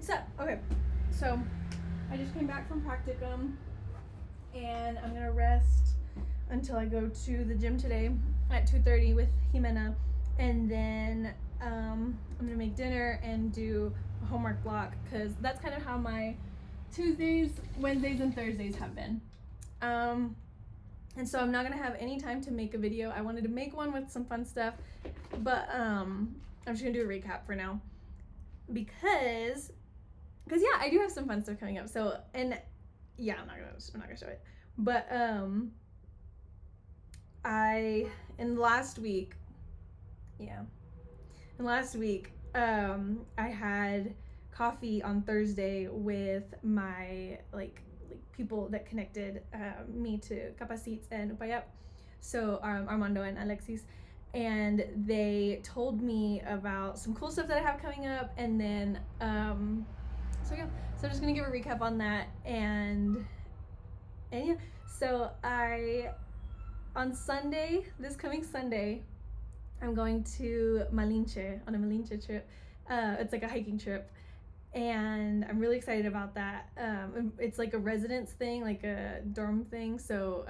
What's up? Okay, so I just came back from practicum and I'm gonna rest until I go to the gym today at 2:30 with Jimena, and then I'm gonna make dinner and do a homework block because that's kind of how my Tuesdays, Wednesdays, and Thursdays have been. And so I'm not gonna have any time to make a video. I wanted to make one with some fun stuff, but I'm just gonna do a recap for now because yeah, I do have some fun stuff coming up. So, and yeah, I'm not gonna show it, but I in last week I had coffee on Thursday with my like people that connected me to Capacites and Upayap, so Armando and Alexis, and they told me about some cool stuff that I have coming up, and then so I'm just gonna give a recap on that, and yeah, so on Sunday, this coming Sunday, I'm going to Malinche on a Malinche trip. It's like a hiking trip, and I'm really excited about that. It's like a residence thing, like a dorm thing, so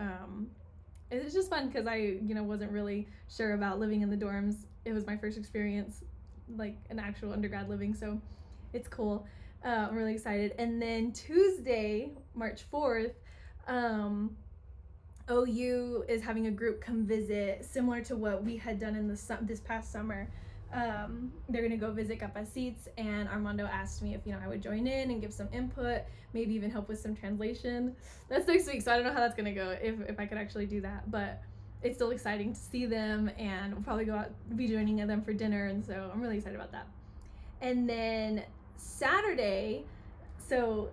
it's just fun because I wasn't really sure about living in the dorms. It was my first experience, like an actual undergrad living, so it's cool. I'm really excited. And then Tuesday, March 4th, OU is having a group come visit, similar to what we had done in this past summer. They're gonna go visit Capacites, and Armando asked me if I would join in and give some input, maybe even help with some translation. That's next week, so I don't know how that's gonna go, if I could actually do that, but it's still exciting to see them, and we'll probably be joining them for dinner, and so I'm really excited about that. And then Saturday, so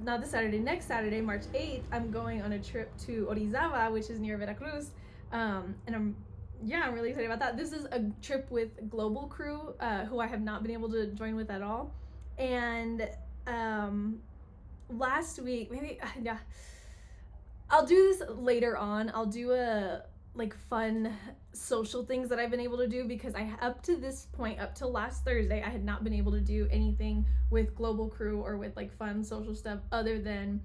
not this Saturday, next Saturday, March 8th, I'm going on a trip to Orizaba, which is near Veracruz, and I'm really excited about that. This is a trip with Global Crew, who I have not been able to join with at all. And last week, maybe, yeah, I'll do this later on. I'll do a fun social things that I've been able to do, because up to this point, up till last Thursday, I had not been able to do anything with Global Crew or with fun social stuff other than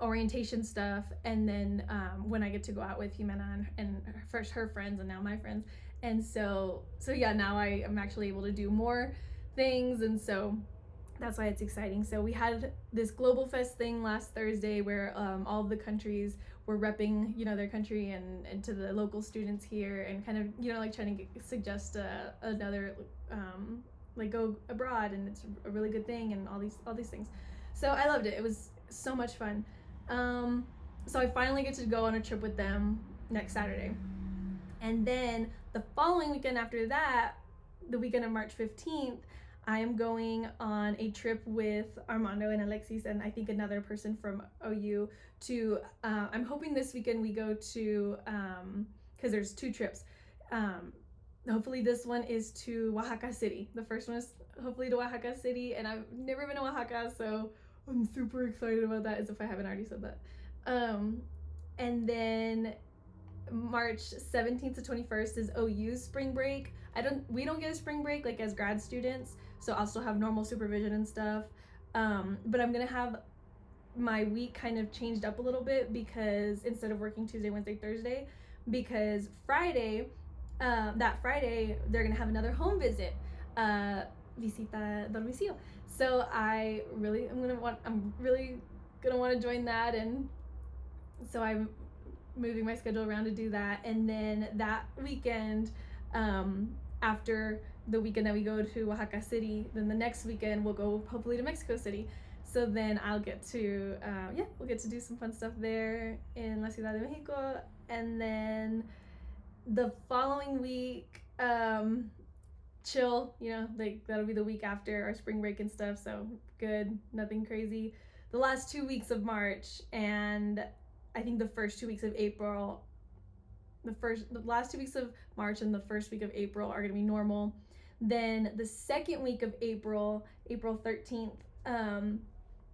orientation stuff, and then when I get to go out with Jimena and first her friends and now my friends, and so yeah, now I am actually able to do more things, and so that's why it's exciting. So we had this Global Fest thing last Thursday where all of the countries were repping their country and to the local students here, and kind of trying to suggest another go abroad, and it's a really good thing, and all these things. So I loved it. It was so much fun. So I finally get to go on a trip with them next Saturday, and then the following weekend after that, the weekend of March 15th, I am going on a trip with Armando and Alexis, and I think another person from OU to, I'm hoping this weekend we go to, because there's two trips. Hopefully this one is to Oaxaca City. The first one is hopefully to Oaxaca City, and I've never been to Oaxaca, so I'm super excited about that, as if I haven't already said that. And then March 17th to 21st is OU's spring break. We don't get a spring break as grad students, so I'll still have normal supervision and stuff. But I'm gonna have my week kind of changed up a little bit, because instead of working Tuesday, Wednesday, Thursday, because that Friday they're gonna have another home visit, visita domicilio. So I'm really gonna want to join that, and so I'm moving my schedule around to do that. And then that weekend, after the weekend that we go to Oaxaca City, then the next weekend we'll go hopefully to Mexico City. So then I'll get to we'll get to do some fun stuff there in La Ciudad de Mexico. And then the following week, chill, that'll be the week after our spring break and stuff, so good, nothing crazy. The last 2 weeks of March, and I think the first 2 weeks of April, the last 2 weeks of March and the first week of April are gonna be normal. Then the second week of April, April 13th,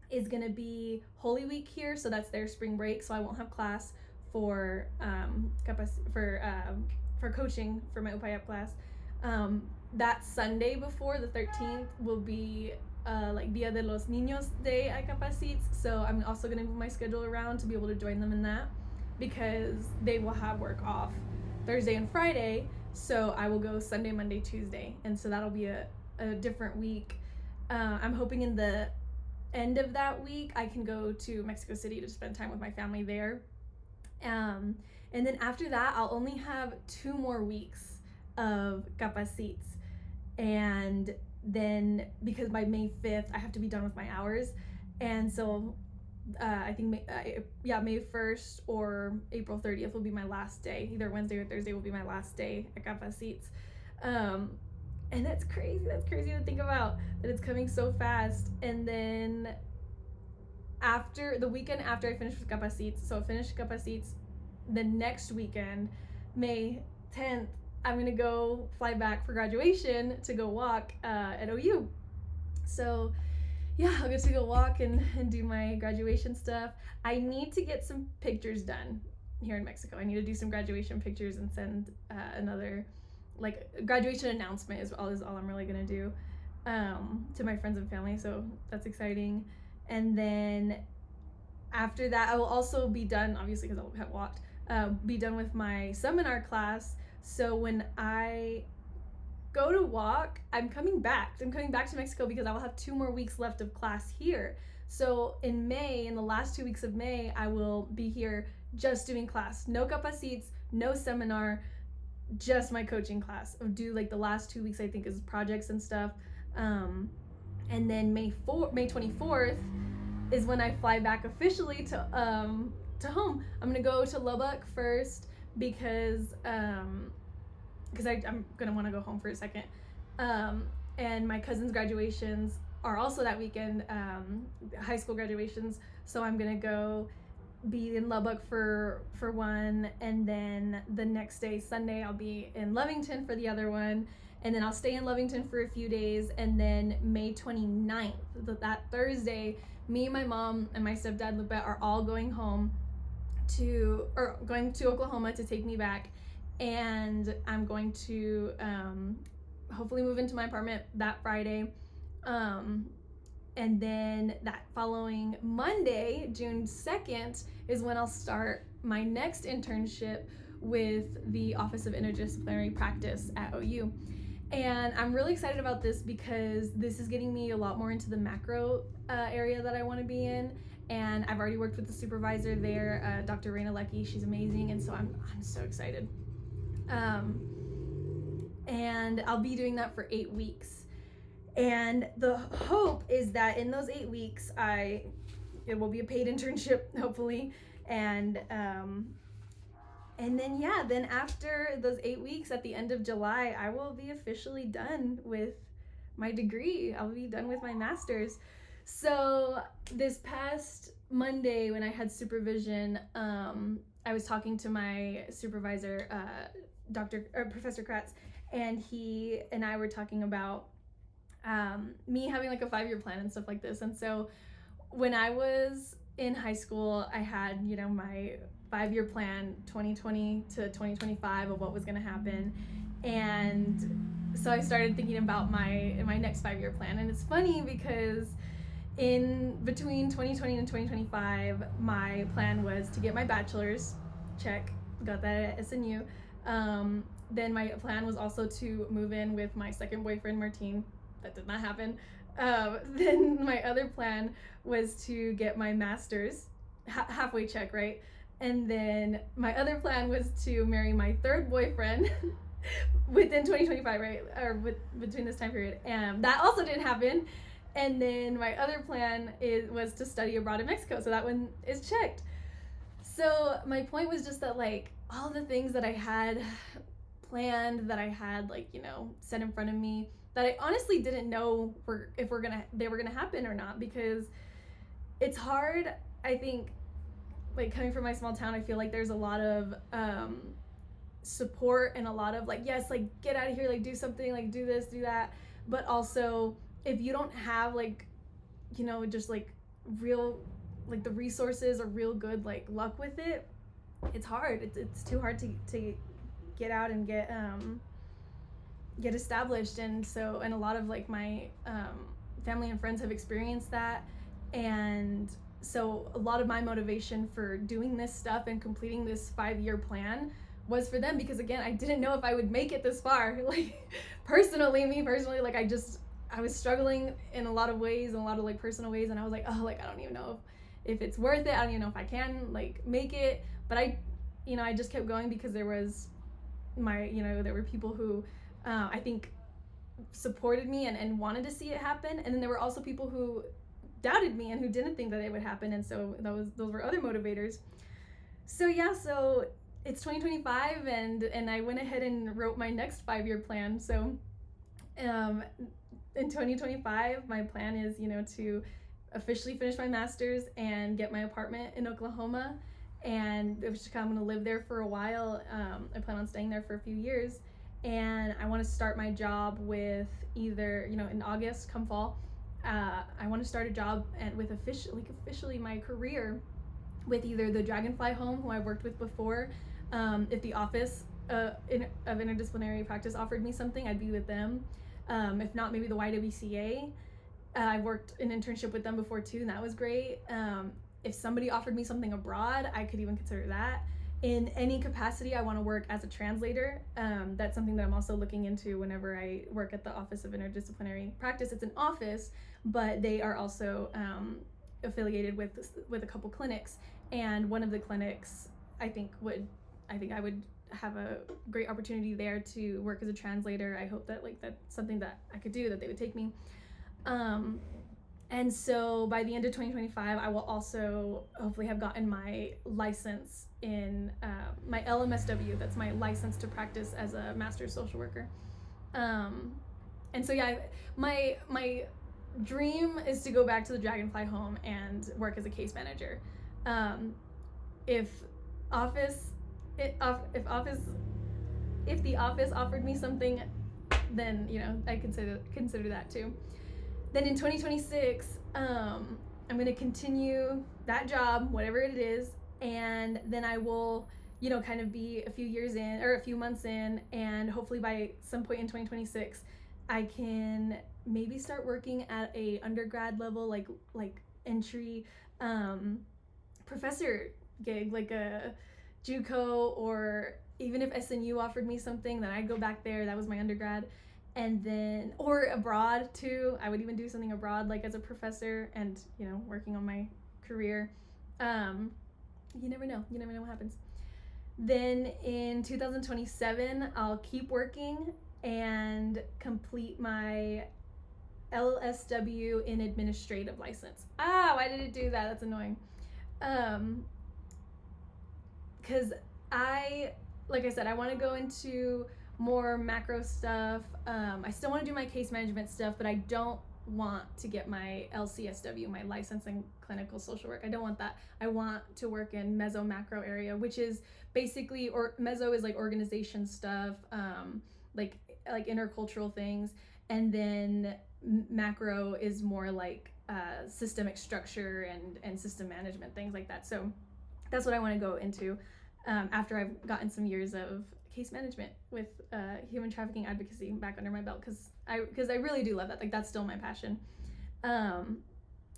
is gonna be Holy Week here, so that's their spring break, so I won't have class for coaching for my Upayap class. That Sunday before, the 13th, will be like Dia de los Niños Day at Capacites, so I'm also gonna move my schedule around to be able to join them in that, because they will have work off Thursday and Friday, so I will go Sunday, Monday, Tuesday, and so that'll be a different week. I'm hoping in the end of that week I can go to Mexico City to spend time with my family there. And then after that, I'll only have 2 more weeks of Capacites. And then, because by May 5th, I have to be done with my hours. And so I think May 1st or April 30th will be my last day. Either Wednesday or Thursday will be my last day at Capacites. And that's crazy. That's crazy to think about, that it's coming so fast. And then after the weekend after I finish with Capacites, so I finish Capacites the next weekend, May 10th, I'm gonna go fly back for graduation to go walk at OU. So yeah, I'll get to go walk and do my graduation stuff. I need to get some pictures done here in Mexico. I need to do some graduation pictures and send another, like, graduation announcement is all I'm really gonna do to my friends and family, so that's exciting. And then after that, I will also be done, obviously because I'll have walked, be done with my seminar class. So when I go to walk, I'm coming back to Mexico, because I will have 2 more weeks left of class here. So in May, in the last 2 weeks of May, I will be here just doing class. No Capacites, no seminar, just my coaching class. I'll do like the last 2 weeks, I think, is projects and stuff. And then May 24th is when I fly back officially to home. I'm gonna go to Lubbock first, because I'm gonna want to go home for a second. And my cousin's graduations are also that weekend, high school graduations. So I'm gonna go be in Lubbock for one, and then the next day, Sunday, I'll be in Lovington for the other one, and then I'll stay in Lovington for a few days, and then May 29th, that Thursday, me, my mom, and my stepdad Lupet are all going to Oklahoma to take me back, and I'm going to hopefully move into my apartment that Friday. And then that following Monday, June 2nd, is when I'll start my next internship with the Office of Interdisciplinary Practice at OU. And I'm really excited about this, because this is getting me a lot more into the macro area that I want to be in. And I've already worked with the supervisor there, Dr. Raina Lecky. She's amazing, and so I'm so excited. And I'll be doing that for 8 weeks. And the hope is that in those 8 weeks, it will be a paid internship, hopefully. And then after those 8 weeks, at the end of July, I will be officially done with my degree. I'll be done with my master's. So this past Monday, when I had supervision, I was talking to my supervisor, Professor Kratz, and he and I were talking about me having like a 5-year plan and stuff like this. And so when I was in high school, I had, my 5-year plan, 2020 to 2025, of what was going to happen. And so I started thinking about my next 5-year plan. And it's funny, because in between 2020 and 2025, my plan was to get my bachelor's, check, got that at SNU. Then my plan was also to move in with my second boyfriend, Martin. That did not happen. Then my other plan was to get my master's, halfway check, right? And then my other plan was to marry my third boyfriend within 2025, right? Or between this time period. And that also didn't happen. And then my other plan was to study abroad in Mexico. So that one is checked. So my point was just that, like, all the things that I had planned, that I had, like, set in front of me, that I honestly didn't know they were gonna happen or not, because it's hard. I think, like, coming from my small town, I feel like there's a lot of support and a lot of, like, yes, like, get out of here, like, do something, like, do this, do that. But also, if you don't have, like, just like real, like, the resources or real good, like, luck with it, it's hard. It's too hard to get out and get established. And so, and a lot of, like, my family and friends have experienced that. And so a lot of my motivation for doing this stuff and completing this 5-year plan was for them, because again, I didn't know if I would make it this far. Like me personally, like I was struggling in a lot of ways, in a lot of like personal ways, and I was like, oh, like I don't even know if it's worth it. I don't even know if I can like make it. But I just kept going because there was there were people who I think supported me and wanted to see it happen, and then there were also people who doubted me and who didn't think that it would happen, and so those were other motivators. So yeah, so it's 2025, and I went ahead and wrote my next 5-year plan. So in 2025, my plan is to officially finish my master's and get my apartment in Oklahoma, and I'm going to live there for a while. I plan on staying there for a few years, and I want to start my job with either in August, come fall. I want to start a job and with officially my career with either the Dragonfly Home, who I worked with before. If the Office of Interdisciplinary Practice offered me something, I'd be with them. If not, maybe the YWCA. I worked an internship with them before too, and that was great. If somebody offered me something abroad, I could even consider that. In any capacity, I want to work as a translator. That's something that I'm also looking into whenever I work at the Office of Interdisciplinary Practice. It's an office, but they are also affiliated with a couple clinics, and one of the clinics I think I would have a great opportunity there to work as a translator. I hope that that's something that I could do, that they would take me. And so by the end of 2025, I will also hopefully have gotten my license in my LMSW. That's my license to practice as a master's social worker. And so yeah, my dream is to go back to the Dragonfly Home and work as a case manager. If the office offered me something, then I consider that too. Then in 2026, I'm going to continue that job, whatever it is, and then I will kind of be a few years in or a few months in, and hopefully by some point in 2026 I can maybe start working at a undergrad level, like entry professor gig, like a JUCO, or even if SNU offered me something, then I'd go back there. That was my undergrad. And then, or abroad too. I would even do something abroad, like as a professor, and working on my career. You never know what happens. Then in 2027, I'll keep working and complete my LSW in administrative license. Why did it do that? That's annoying. Because like I said, I want to go into more macro stuff. I still want to do my case management stuff, but I don't want to get my LCSW, my license in clinical social work. I don't want that. I want to work in meso macro area, which is basically, or meso is like organization stuff, like intercultural things, and then macro is more like systemic structure and system management, things like that. So that's what I want to go into after I've gotten some years of case management with human trafficking advocacy back under my belt, because I really do love that. Like, that's still my passion.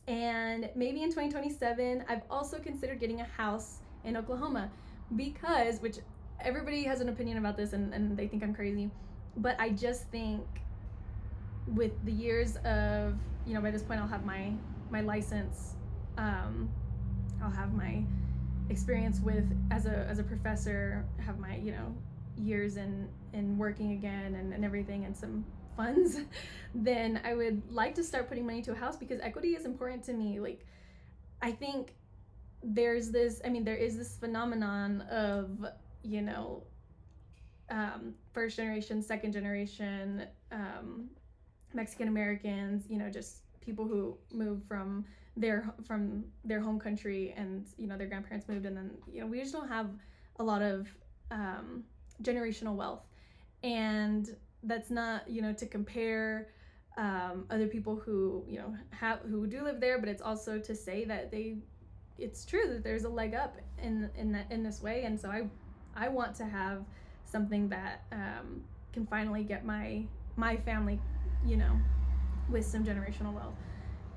And maybe in 2027, I've also considered getting a house in Oklahoma, because, which everybody has an opinion about this and they think I'm crazy, but I just think with the years of, by this point I'll have my license, I'll have my experience with as a professor, have my years in working again and everything, and some funds, then I would like to start putting money to a house, because equity is important to me. Like, I think there is this phenomenon of first generation, second generation Mexican Americans, just people who moved from their home country, and their grandparents moved, and then we just don't have a lot of generational wealth. And that's not to compare other people who who do live there, but it's also to say that it's true that there's a leg up in this way. And so I want to have something that can finally get my family with some generational wealth.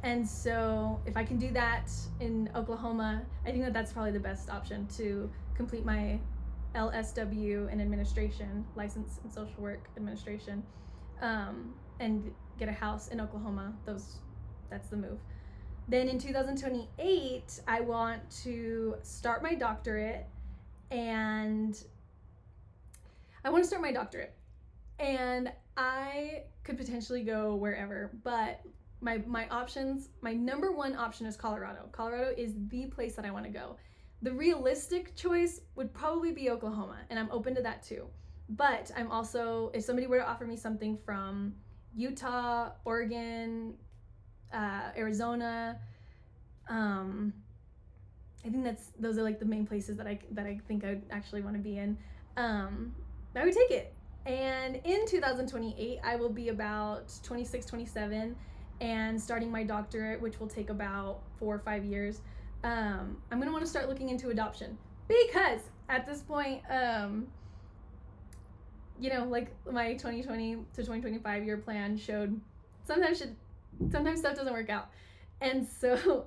And so if I can do that in Oklahoma, I think that that's probably the best option to complete my LSW in administration, license in social work administration, and get a house in Oklahoma. That's the move. Then in 2028, I want to start my doctorate, and I could potentially go wherever, but my options, my number one option is Colorado. Colorado is the place that I want to go. The realistic choice would probably be Oklahoma, and I'm open to that too. But I'm also, if somebody were to offer me something from Utah, Oregon, Arizona, I think those are like the main places that I think I'd actually want to be in. I would take it. And in 2028, I will be about 26, 27, and starting my doctorate, which will take about 4 or 5 years. I'm gonna want to start looking into adoption, because at this point, like my 2020 to 2025 year plan showed sometimes stuff doesn't work out. And so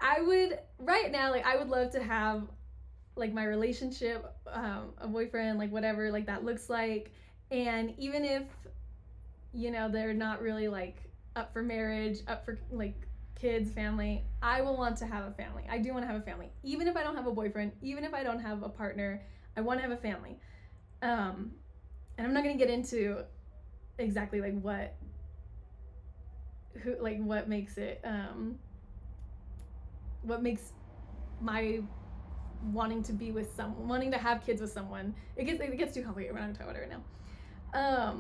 I would love to have like my relationship, a boyfriend, like whatever like that looks like. And even if they're not really like up for marriage, up for like kids, family, I will want to have a family. I do want to have a family. Even if I don't have a boyfriend, even if I don't have a partner, I want to have a family. And I'm not going to get into exactly like what makes it, what makes my wanting to be with someone, wanting to have kids with someone, it gets too complicated. We're not going to talk about it right now.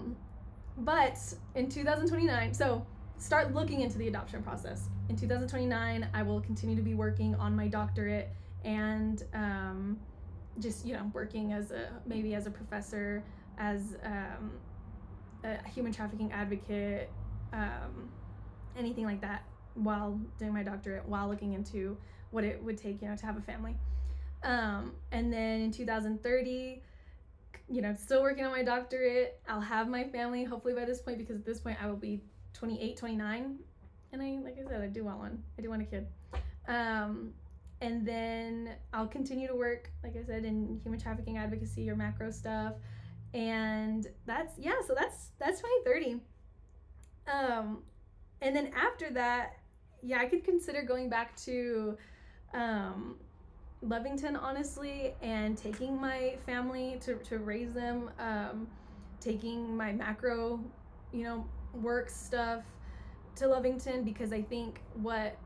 But in 2029, so start looking into the adoption process. In 2029, I will continue to be working on my doctorate, and just working as a professor, as a human trafficking advocate, anything like that, while doing my doctorate, while looking into what it would take to have a family. And then in 2030, still working on my doctorate, I'll have my family hopefully by this point, because at this point I will be 28, 29, and like I said, I do want a kid. And then I'll continue to work, like I said, in human trafficking advocacy or macro stuff, and that's 2030. And then after that, I could consider going back to Lovington, honestly, and taking my family to raise them, taking my macro, work stuff to Lovington, because I think what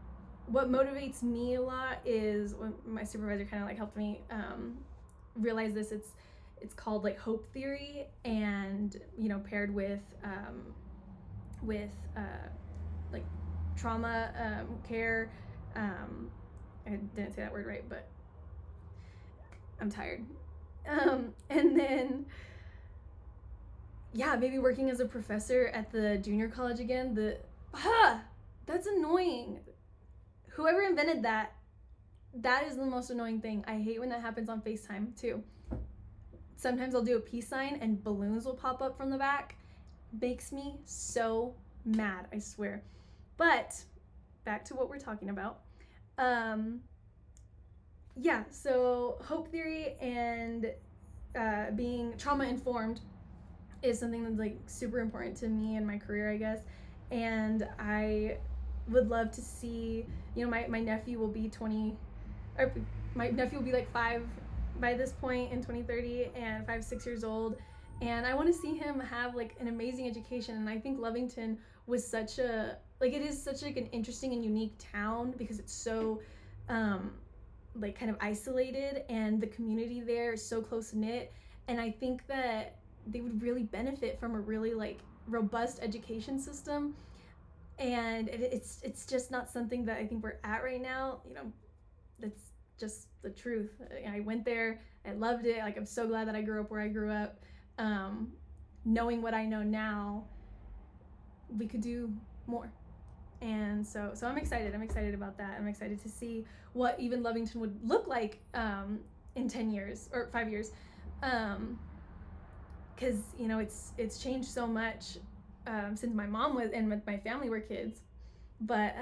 motivates me a lot is when my supervisor kind of like helped me realize this. It's called like hope theory, and paired with like trauma care. I didn't say that word right, but I'm tired. And then maybe working as a professor at the junior college again. That's annoying. Whoever invented that is the most annoying thing. I hate when that happens on FaceTime too. Sometimes I'll do a peace sign and balloons will pop up from the back. Makes me so mad, I swear. But back to what we're talking about. So hope theory and being trauma informed is something that's like super important to me in my career, I guess. And I would love to see, my nephew will be 20, or my nephew will be like 5 by this point in 2030, and 5, 6 years old. And I want to see him have like an amazing education. And I think Lovington was such a, like, it is such like an interesting and unique town, because it's so like kind of isolated, and the community there is so close knit. And I think that they would really benefit from a really like robust education system. And it's just not something that I think we're at right now. That's just the truth. I went there, I loved it. Like, I'm so glad that I grew up where I grew up. Knowing what I know now, we could do more. And so I'm excited about that. I'm excited to see what even Lovington would look like in 10 years or 5 years, because it's changed so much since my mom was and my family were kids. But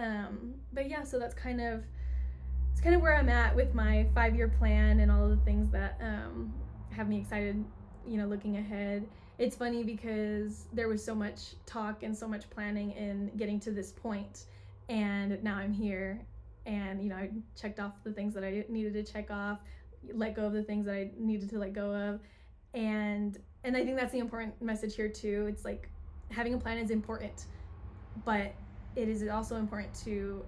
yeah, so that's kind of it's kind of where I'm at with my 5-year plan and all of the things that have me excited, looking ahead. It's funny because there was so much talk and so much planning in getting to this point, and now I'm here, and I checked off the things that I needed to check off, let go of the things that I needed to let go of, and I think that's the important message here too. It's like having a plan is important, but it is also important to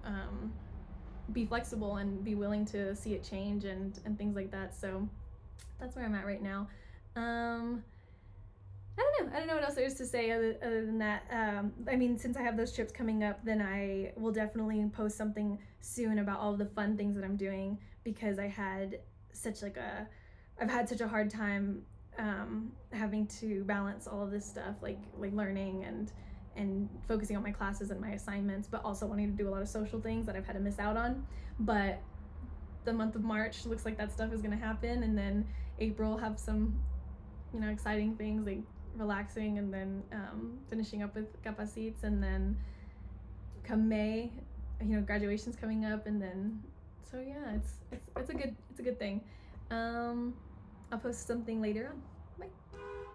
be flexible and be willing to see it change and things like that. So that's where I'm at right now. I don't know what else there is to say other than that. I mean, since I have those trips coming up, then I will definitely post something soon about all of the fun things that I'm doing, because I've had such a hard time having to balance all of this stuff, like learning and focusing on my classes and my assignments, but also wanting to do a lot of social things that I've had to miss out on. But the month of March looks like that stuff is going to happen, and then April have some exciting things like relaxing, and then finishing up with capacites, and then come May, graduation's coming up, and then so yeah, it's a good thing. I'll post something later on.